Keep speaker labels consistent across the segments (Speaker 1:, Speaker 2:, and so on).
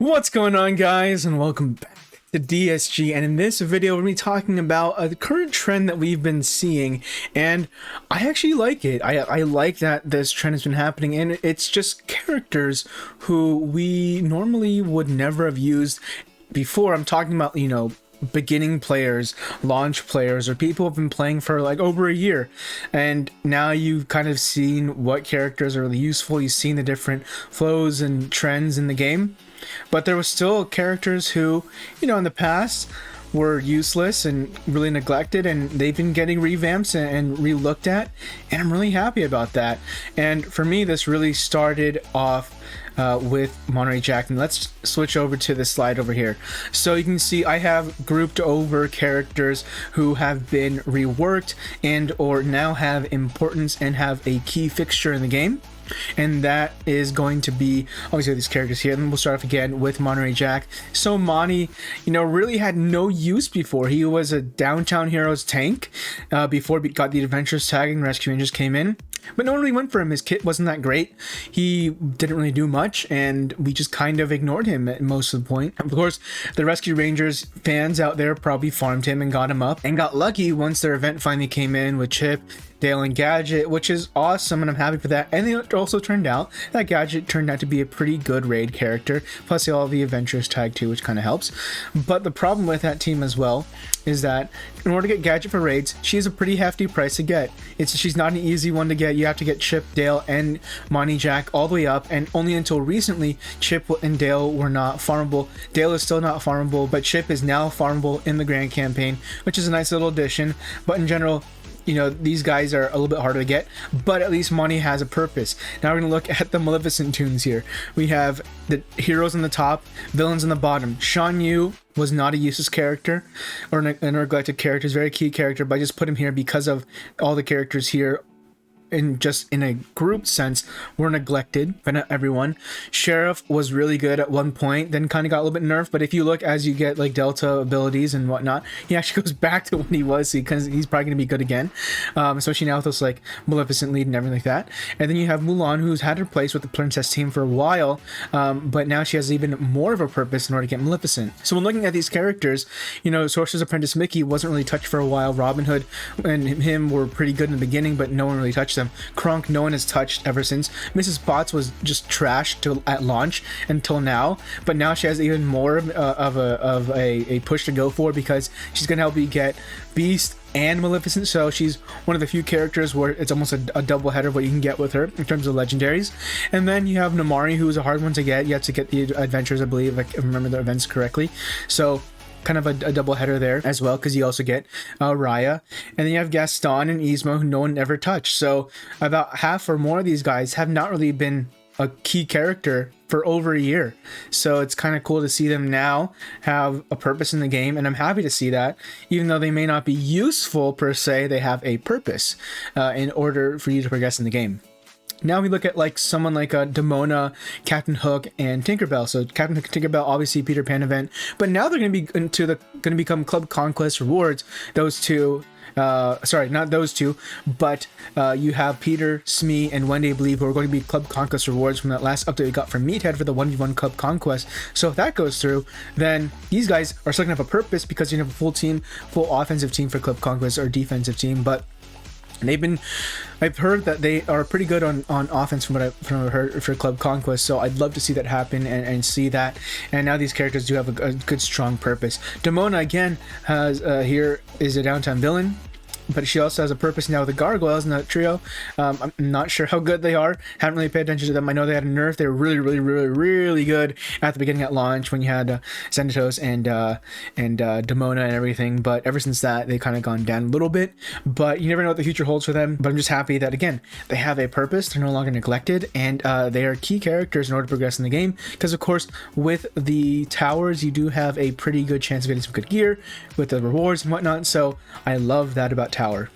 Speaker 1: What's going on, guys, and welcome back to DSG. And in this video we're going to be talking about a current trend that we've been seeing, and I actually like it. I like that this trend has been happening, and it's just characters who we normally would never have used before. I'm talking about, beginning players, launch players, or people who have been playing for like over a year, and now you've kind of seen what characters are really useful. You've seen the different flows and trends in the game, but there was still characters who, in the past were useless and really neglected, and they've been getting revamps and re-looked at, and I'm really happy about that. And for me, this really started off with Monterey Jack. And let's switch over to this slide over here. So you can see I have grouped over characters who have been reworked and or now have importance and have a key fixture in the game. And that is going to be obviously these characters here. And we'll start off again with Monterey Jack. So Monty, really had no use before. He was a Downtown Heroes tank before we got the Adventures tag and Rescue Rangers came in. But no one really went for him. His kit wasn't that great. He didn't really do much, and we just kind of ignored him at most of the point. Of course, the Rescue Rangers fans out there probably farmed him and got him up and got lucky once their event finally came in with Chip, Dale, and Gadget, which is awesome, and I'm happy for that. And it also turned out that Gadget turned out to be a pretty good raid character, plus they all have the Adventures tag too, which kind of helps. But the problem with that team as well is that in order to get Gadget for raids, she's a pretty hefty price to get. She's not an easy one to get. You have to get Chip, Dale, and Monty Jack all the way up, and only until recently Chip and Dale were not farmable. Dale is still not farmable, but Chip is now farmable in the Grand Campaign, which is a nice little addition. But in general, these guys are a little bit harder to get, but at least Monty has a purpose. Now we're going to look at the Maleficent tunes here. We have the heroes on the top, villains on the bottom. Shan Yu was not a useless character or a neglected character. He's a very key character, but I just put him here because of all the characters here in a group sense were neglected, but not everyone. Sheriff was really good at one point, then kind of got a little bit nerfed, but if you look as you get like Delta abilities and whatnot, he actually goes back to when he was, because he's probably going to be good again, especially now with those like Maleficent lead and everything like that. And then you have Mulan, who's had her place with the Princess team for a while, but now she has even more of a purpose in order to get Maleficent. So when looking at these characters, Sorcerer's Apprentice Mickey wasn't really touched for a while. Robin Hood and him were pretty good in the beginning, but no one really touched them. Kronk, no one has touched ever since. Mrs. Potts was just trashed at launch until now, but now she has even more of a push to go for, because she's gonna help you get Beast and Maleficent. So she's one of the few characters where it's almost a double header of what you can get with her in terms of legendaries. And then you have Namari, who's a hard one to get. You have to get the Adventures, I believe, if I remember the events correctly. So kind of a double header there as well, because you also get Raya. And then you have Gaston and Yzma, who no one ever touched. So about half or more of these guys have not really been a key character for over a year. So it's kind of cool to see them now have a purpose in the game, and I'm happy to see that. Even though they may not be useful per se, they have a purpose in order for you to progress in the game. Now we look at like someone like Demona, Captain Hook, and Tinkerbell. So Captain Hook and Tinkerbell, obviously Peter Pan event, but now they're going to become Club Conquest rewards. Those two, sorry, not those two, but you have Peter, Smee, and Wendy, I believe, who are going to be Club Conquest rewards from that last update we got from Meathead for the 1v1 Club Conquest. So if that goes through, then these guys are still going to have a purpose, because you have a full team, full offensive team for Club Conquest, or defensive team, but I've heard that they are pretty good on offense from what I've heard for Club Conquest, so I'd love to see that happen and see that. And now these characters do have a good, strong purpose. Demona, again, has here is a downtown villain, but she also has a purpose now with the Gargoyles in that trio. I'm not sure how good they are. Haven't really paid attention to them. I know they had a nerf. They were really good at the beginning at launch when you had Xanatos and Demona and everything. But ever since that, they've kind of gone down a little bit. But you never know what the future holds for them. But I'm just happy that, again, they have a purpose. They're no longer neglected. And they are key characters in order to progress in the game. Because, of course, with the towers, you do have a pretty good chance of getting some good gear with the rewards and whatnot. So I love that about Tower.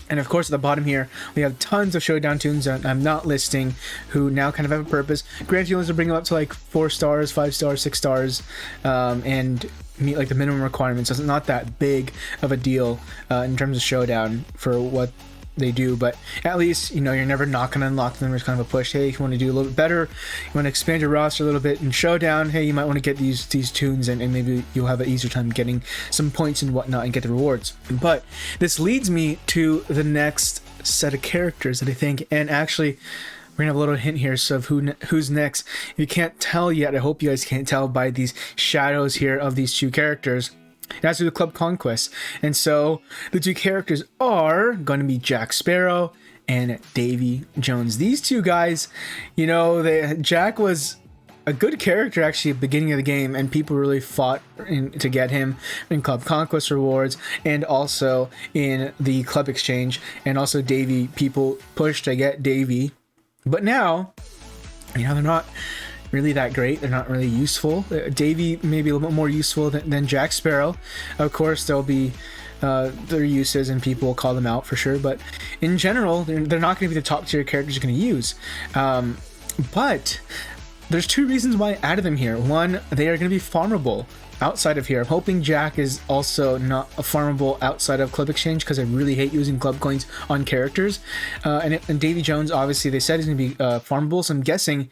Speaker 1: And of course at the bottom here we have tons of showdown tunes that I'm not listing, who now kind of have a purpose. Granted, you only have to bring them up to like 4 stars, 5 stars, 6 stars, and meet like the minimum requirements. So it's not that big of a deal in terms of showdown for what they do, but at least, you know, you're never not going to unlock them. There's kind of a push. Hey, if you want to do a little bit better, you want to expand your roster a little bit in Showdown, hey, you might want to get these tunes, and maybe you'll have an easier time getting some points and whatnot and get the rewards. But this leads me to the next set of characters that I think, and actually we're gonna have a little hint here so of who's next. If you can't tell yet, I hope you guys can't tell by these shadows here of these two characters. That's the Club Conquest. And so the two characters are going to be Jack Sparrow and Davy Jones. These two guys, you know, Jack was a good character actually at the beginning of the game, and people really fought to get him in Club Conquest rewards and also in the Club Exchange. And also Davy, people pushed to get Davy. But now, you know, they're not really that great. They're not really useful. Davy may be a little bit more useful than Jack Sparrow. Of course, there'll be their uses and people will call them out for sure, but in general, they're not going to be the top tier characters you're going to use. But there's two reasons why I added them here. One, they are going to be farmable outside of here. I'm hoping Jack is also not farmable outside of Club Exchange, because I really hate using club coins on characters. And Davy Jones, obviously, they said he's going to be farmable, so I'm guessing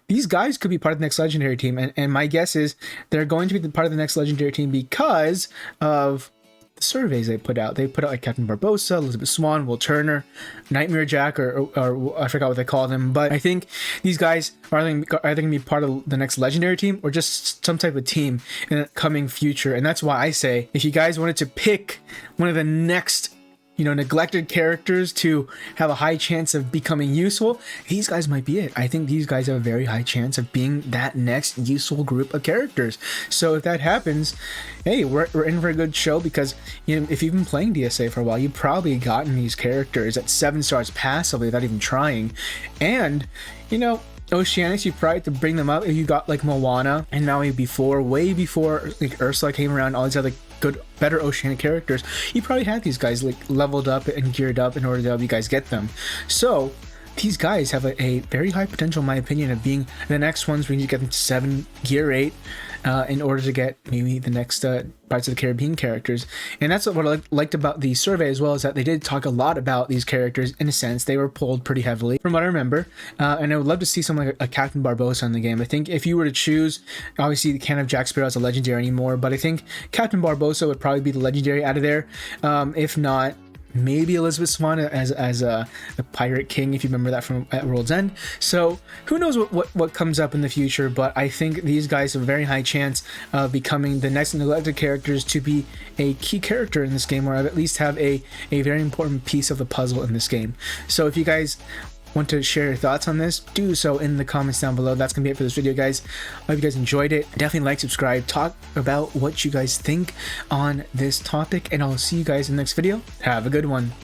Speaker 1: these guys could be part of the next legendary team, and my guess is they're going to be part of the next legendary team because of the surveys they put out. They put out like Captain Barbosa, Elizabeth Swan, Will Turner, Nightmare Jack, or I forgot what they call them. But I think these guys are either going to be part of the next legendary team or just some type of team in the coming future. And that's why I say, if you guys wanted to pick one of the next, you know, neglected characters to have a high chance of becoming useful, these guys might be it. I think these guys have a very high chance of being that next useful group of characters. So if that happens, hey, we're in for a good show, because, you know, if you've been playing DSA for a while, you've probably gotten these characters at 7 stars passively without even trying. And, you know, Oceanics, you probably had to bring them up if you got like Moana and Maui before, way before like Ursula came around, all these other good, better Oceanic characters. You probably had these guys like leveled up and geared up in order to help you guys get them. So these guys have a very high potential, in my opinion, of being the next ones. We need to get them to 7, gear 8, in order to get maybe the next Pirates of the Caribbean characters. And that's what I liked about the survey as well, is that they did talk a lot about these characters. In a sense, they were pulled pretty heavily from what I remember. And I would love to see someone like a Captain Barbosa in the game. I think if you were to choose, obviously you can't have Jack Sparrow as a legendary anymore, but I think Captain Barbosa would probably be the legendary out of there. If not, maybe Elizabeth Swan as the Pirate King, if you remember that from at World's End. So who knows what comes up in the future, but I think these guys have a very high chance of becoming the next neglected characters to be a key character in this game, or at least have a very important piece of the puzzle in this game. So if you guys want to share your thoughts on this, do so in the comments down below. That's gonna be it for this video, guys. I hope you guys enjoyed it. Definitely like, subscribe, talk about what you guys think on this topic, and I'll see you guys in the next video. Have a good one.